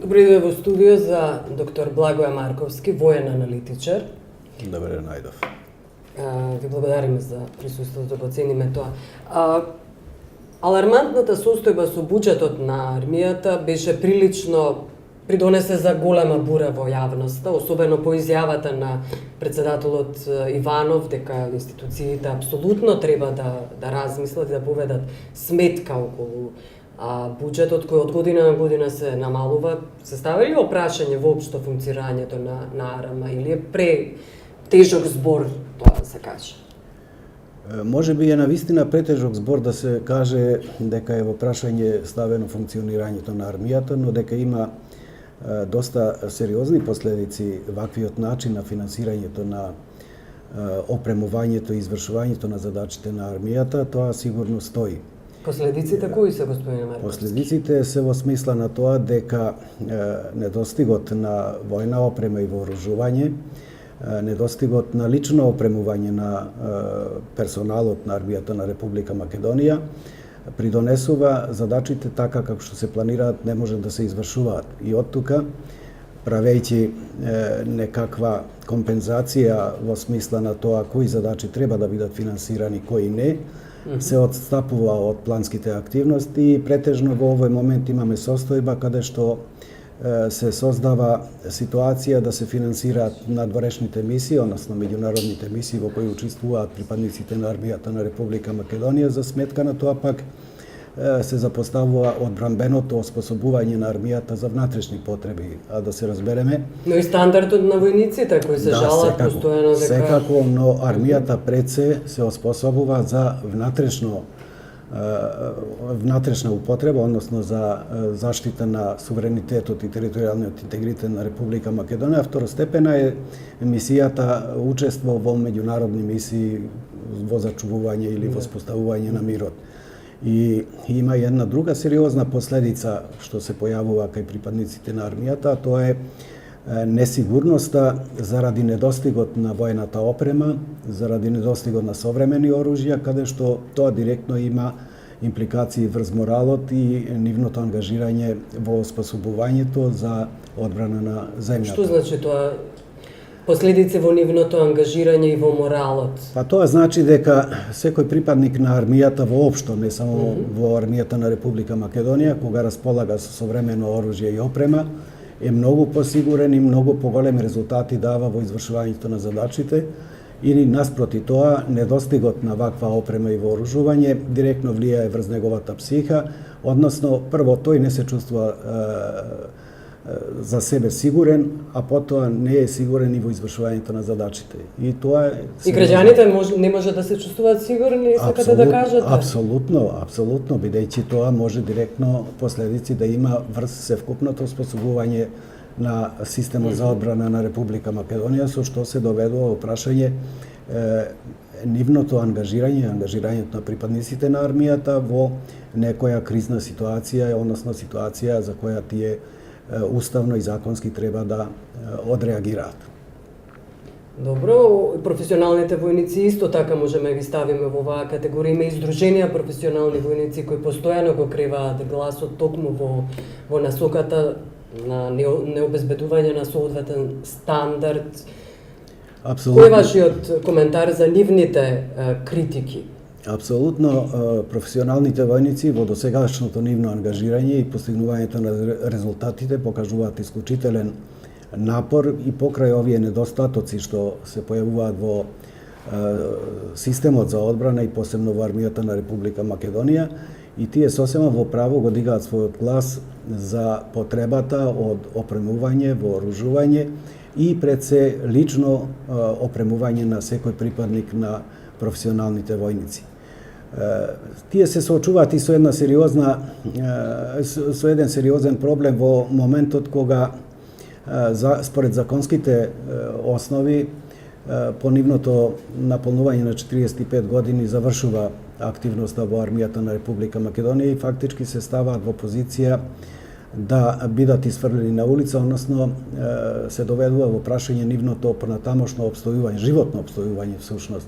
Добри ден во студио за доктор Благоја Марковски, воен аналитичар. Добре најдов. Ви благодариме за присуството, го цениме тоа. Алармантната состојба со буџетот на армијата беше прилично придонесе за голема бура во јавноста, особено по изјавата на председателот Иванов дека институциите апсолутно треба да размислат и да поведат сметка околу буџетот кој од година на година се намалува. Се стави ли опрашање воопшто функционирањето на АРМ или е претежок збор тоа да се каже? Може би е навистина претежок збор да се каже дека е во прашање ставено функционирањето на армијата, но дека има доста сериозни последици ваквиот начин на финансирањето на опремувањето и извршувањето на задачите на армијата, тоа сигурно стои. Последиците кои се, господине Марковски? Последиците се во смисла на тоа дека недостигот на војна опрема и вооружување, недостигот на лично опремување на персоналот на армијата на Република Македонија придонесува задачите така како што се планираат не може да се извршуваат. И од тука, правејќи некаква компензација во смисла на тоа кои задачи треба да бидат финансирани, кои не, се одстапува од планските активности и претежно во овој момент имаме состојба каде што се создава ситуација да се финансираат надворешните мисии, односно меѓународните мисии во кои учествуваат припадниците на армијата на Република Македонија, за сметка на тоа пак се запоставува одбранбеното оспособување на армијата за внатрешни потреби, а да се разбереме. Но и стандардот на војниците кои се жалат постојано дека секако, но армијата пред се оспособува за внатрешна употреба, односно за заштита на суверенитетот и територијалниот интегритет на Република Македонија. Второстепена е мисијата учество во меѓународни мисии во зачувување или во споставување на мирот. И има една друга сериозна последица што се појавува кај припадниците на армијата, а тоа е несигурноста заради недостигот на војната опрема, заради недостигот на современи оружја, каде што тоа директно има импликации врз моралот и нивното ангажирање во способувањето за одбрана на земјата. Што значи тоа? Последици во нивното ангажирање и во моралот? Па тоа значи дека секој припадник на армијата воопшто, не само во армијата на Република Македонија, кога располага со современо оружје и опрема, е многу посигурен и многу поголеми резултати дава во извршувањето на задачите, или наспроти тоа, недостигот на ваква опрема и вооружување директно влијае врз неговата психа, односно прво тој не се чувствува за себе сигурен, а потоа не е сигурен и во извршувањето на задачите. И тоа е И граѓаните не може да се чувствуваат сигурни, сакате да кажете? Апсолутно, бидејќи тоа може директно последици да има врз севкупното способување на системот за одбрана на Република Македонија, со што се доведува во прашање нивното ангажирањето на припадниците на армијата во некоја кризна ситуација, односно ситуација за која тие уставно и законски треба да одреагираат. Добро, професионалните војници исто така можеме ги ставиме во оваа категорија. Има издруженија професионални војници кои постојано го криваат гласот токму во насоката на необезбедување на соодветен стандард. Апсолутно. Кој е вашиот коментар за нивните критики? Апсолутно, професионалните војници во досегашното нивно ангажирање и постигнувањето на резултатите покажуваат исклучителен напор и покрај овие недостатоци што се појавуваат во системот за одбрана и посебно во армијата на Република Македонија, и тие сосема во право го дигаат својот глас за потребата од опремување, вооружување и пред се лично опремување на секој припадник на професионалните војници. Тие се соочуваат и со еден сериозен проблем во моментот кога според законските основи по нивното наполнување на 45 години завршува активноста во армијата на Република Македонија и фактички се ставаат во позиција да бидат исфрлени на улица, односно се доведува во прашање нивното понатамошно опстојување, животно опстојување всушност.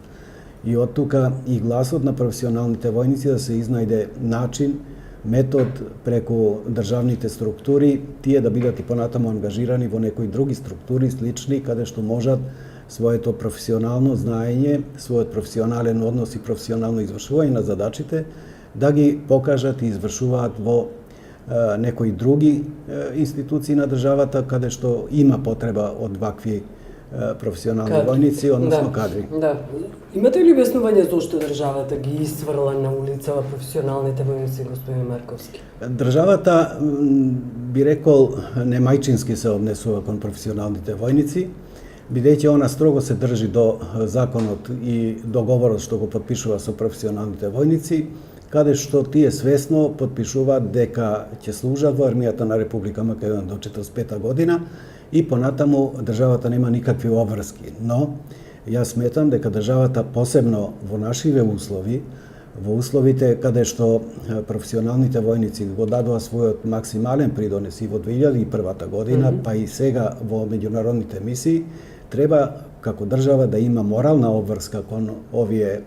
И од тука и гласот на професионалните војници да се изнајде начин метод преку државните структури, тие да бидат и понатаму ангажирани во некои други структури слични, каде што можат своето професионално знаење, својот професионален однос и професионално извршување на задачите да ги покажат и извршуваат во некои други институции на државата каде што има потреба од вакви професионални војници, односно кадри. Да. Имате ли објаснување зошто државата ги исфрла на улицава професионалните војници, господин Марковски? Државата, би рекол, немајчински се однесува кон професионалните војници, бидејќи она строго се држи до законот и договорот што го потпишува со професионалните војници, каде што тие свесно потпишуваат дека ќе служат во армијата на Република Македонија до 45 година и понатаму државата нема никакви обврски. Но јас сметам дека државата посебно во нашиве услови, во условите каде што професионалните војници го дадоа својот максимален придонес и во 2001 година, па и сега во меѓународните мисии, треба како држава да има морална обврска кон овие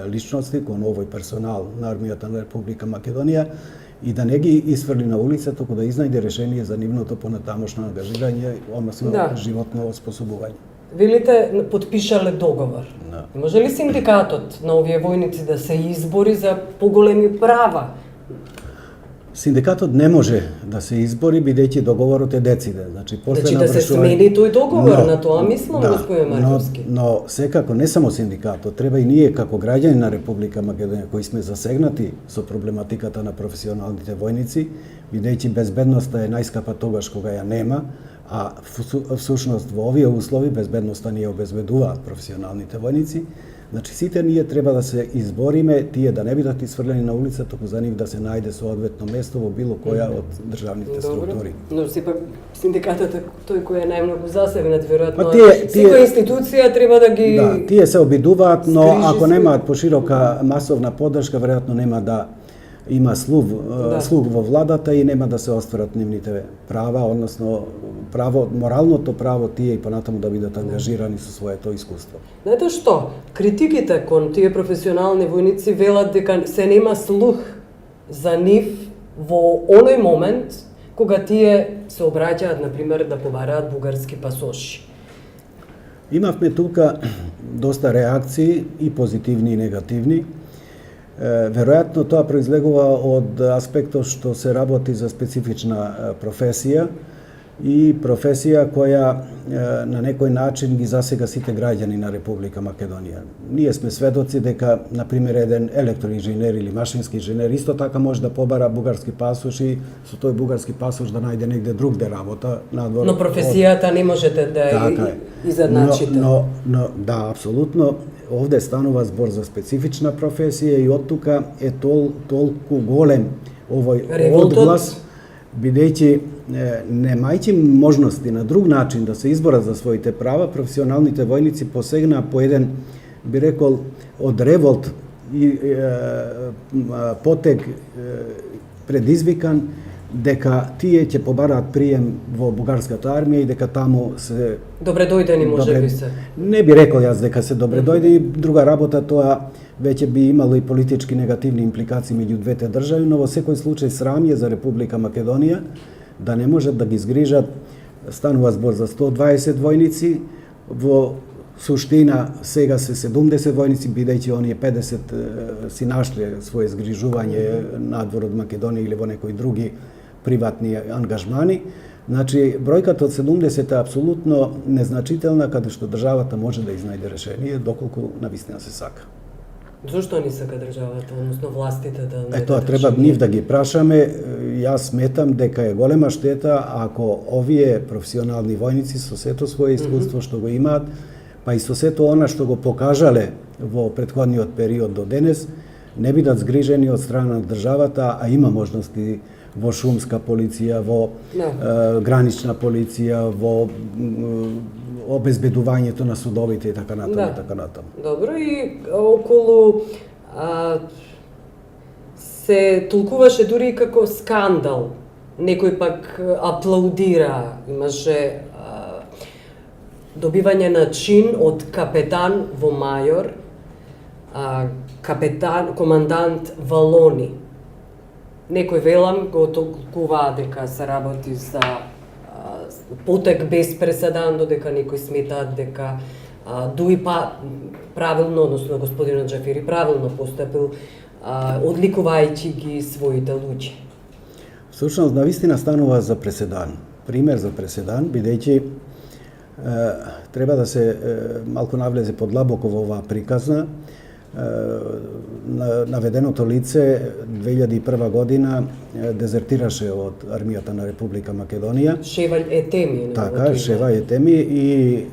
личности, кон овој персонал на армијата на Република Македонија и да не ги исфрли на улица, туку да изнајде решение за нивното понатамошно ангажирање, односно животно оспособување. Велите потпишале договор. Да. Може ли синдикатот на овие војници да се избори за поголеми права? Синдикатот не може да се избори бидејќи договорот е дециден. Значи да се смени тој договор, на тоа мислам, господин Марковски. Но секако не само синдикатот, треба и ние како граѓани на Република Македонија кои сме засегнати со проблематиката на професионалните војници, бидејќи безбедноста е најскапа тогаш кога ја нема, а всушност во овие услови безбедноста ни ја обезбедуваат професионалните војници. Значи сите ние треба да се избориме тие да не бидат исфрлени на улица, туку за нив да се најде соодветно место во било која од државните структури. Но сепак синдикатот е тој кој е најмногу засегнат, веројатно. Секоја институција треба да ги тие се обидуваат, но ако немаат поширока масовна поддршка, веројатно нема да има слуг во владата и нема да се остварат нивните права, односно моралното право тие и понатаму да бидат ангажирани со своето искуство. Знаете што? Критиките кон тие професионални војници велат дека се нема слух за нив во оној момент кога тие се обраќаат, например, да побараат бугарски пасоши. Имавме тука доста реакции и позитивни и негативни. Веројатно тоа произлегува од аспектот што се работи за специфична професија и професија која на некој начин ги засега сите граѓани на Република Македонија. Ние сме сведоци дека, например, еден електроинженер или машински инженер исто така може да побара бугарски пасош и со тој бугарски пасош да најде негде другде работа надвор. Но професијата не можете да ја изедначите. Но да, апсолутно. Овде станува збор за специфична професија и од тука е толку голем овој одглас, бидејќи немајќи можности на друг начин да се изборат за своите права, професионалните војници посегнаа по еден, би рекол, од револт и потег предизвикан дека тие ќе побараат прием во бугарската армија и дека таму се добре дојдени може би се. Не би рекол јас дека се добре дојдени, друга работа тоа веќе би имало и политички негативни импликации меѓу двете држави, но во секој случај срам е за Република Македонија да не можат да ги згрижат. Станува збор за 120 војници, во суштина сега се 70 војници, бидејќи оние 50 си нашли своје згрижување надвор од Македонија или во некои други приватни ангажмани. Значи, бројката од 70 е апсолутно незначителна, каде што државата може да изнајде решение, доколку навистина се сака. Зошто не сака државата, односно властите да не тоа треба нив да ги прашаме. Јас сметам дека е голема штета ако овие професионални војници со сето свое искуство што го имаат, па и со сето она што го покажале во претходниот период до денес, не бидат згрижени од страна на државата, а има можности во шумска полиција, во гранична полиција, во обезбедувањето на судовите и така натаму, така натаму. Добро, и околу се толкуваше дури како скандал. Некој пак аплаудира, имаше добивање на чин од капетан во мајор, командант Валони. некој велам го толкуваат дека се работи за потек без преседан, додека некои сметаат дека дуи правилно, односно господинот Џафери правилно постапил, одликувајќи ги своите луѓе. Всушност, навистина станува за преседан. Пример за преседан, бидејќи треба да се малку навлезе подлабоко во оваа приказна. Наведеното лице 2001 година дезертираше од армијата на Република Македонија. Шеваљ Етеми. Така, Шеваљ Етеми и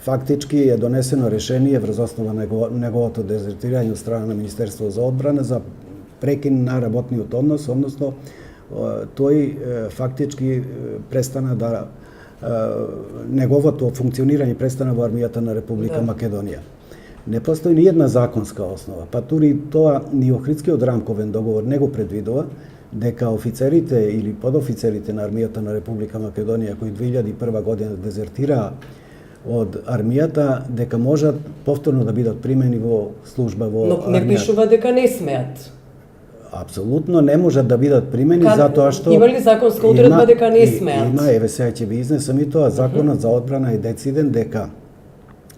фактички е донесено решение врз основа на неговото дезертирање од страна на Министерство за одбрана за прекин на работниот однос, односно тој фактички престана да неговото функционирање престана во армијата на Република Македонија. Не постои ни една законска основа, па тури тоа ни Охридскиот рамковен договор не го предвидува дека офицерите или подофицерите на армијата на Република Македонија кои 2001 година дезертираа од армијата дека можат повторно да бидат примени во служба во армијата. Но не пишува дека не смеат. Апсолутно не можат да бидат примени затоа што има ли законска одредба дека не смеат? Има, еве сега ќе ви изнесам и тоа. Законот за одбрана е дециден дека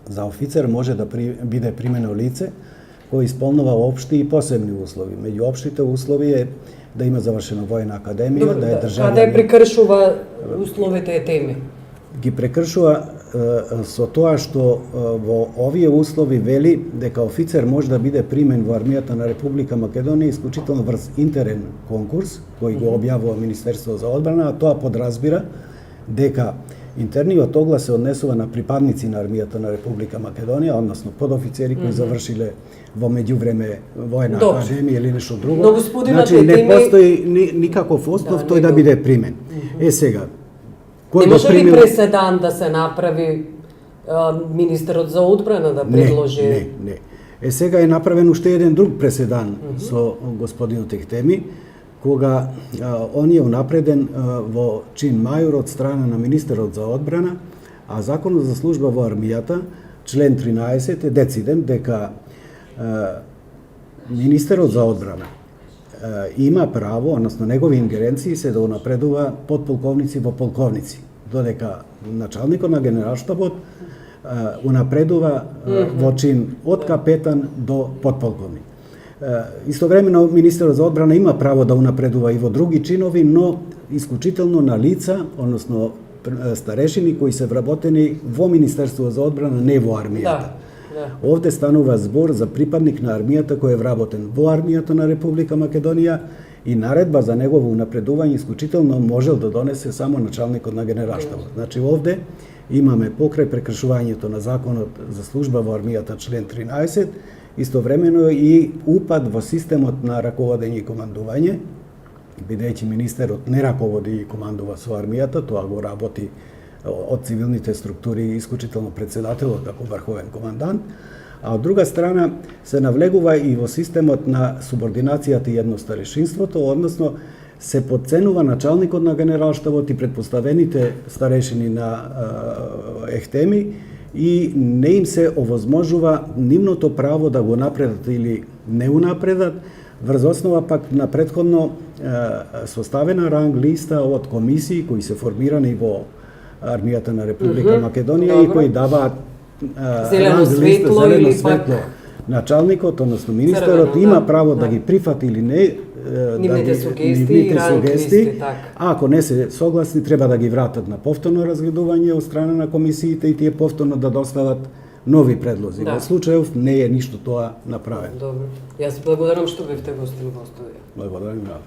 за офицер може да биде примено лице кој исполнува општи и посебни услови. Меѓу општите услови е да има завршена војна академија, да е државјанин. Каде прекршува условите Етеми? Ги прекршува со тоа што во овие услови вели дека офицер може да биде примен во армијата на Република Македонија исклучително врз интерен конкурс кој го објавува Министерство за одбрана, а тоа подразбира дека интерниот оглас се однесува на припадници на армијата на Република Македонија, односно подофицери кои завршиле во меѓувреме војна академија или нешто друго. Но господинот значи не постои никаков основ тој да биде примен. Сега не може ли преседан да се направи министерот за одбрана да предложи? Не. Сега е направен уште еден друг преседан со господинот Ехтеми, кога он е унапреден во чин мајор од страна на министерот за одбрана, а законот за служба во армијата, член 13 е дециден дека министерот за одбрана има право, односно негови ингеренции се да унапредува подполковници во полковници, додека началникот на генералштабот унапредува во чин од капетан до подполковник. Истовремено министерот за одбрана има право да унапредува и во други чинови, но исклучително на лица, односно старешини кои се вработени во Министерство за одбрана, не во армијата. Овде станува збор за припадник на армијата кој е вработен во армијата на Република Македонија и наредба за негово унапредување исклучително можел да донесе само началникот на генералштабот. Значи овде имаме покрај прекршувањето на законот за служба во армијата член 13, истовремено и упад во системот на раководење и командување, бидејќи министерот не раководи и командува со армијата, тоа го работи од цивилните структури, исклучително председателот како врховен командант, а од друга страна се навлегува и во системот на субординацијата и едностарешинството, односно се подценува началникот на генералштабот и предпоставените старешини на Ехтеми и не им се овозможува нивното право да го напредат или не унапредат, врз основа пак на претходно составена ранг листа од комисии кои се формирани во армијата на Република Македонија и кои даваат зелено светло началникот, односно министерот има право да ги прифати или не нивните сугестии, а ако не се согласни треба да ги вратат на повторно разгледување од страна на комисиите и тие повторно да достават нови предлози. Во случајов не е ништо тоа направено. Добро. Јас благодарам што бевте гостин во студија. Благодарам.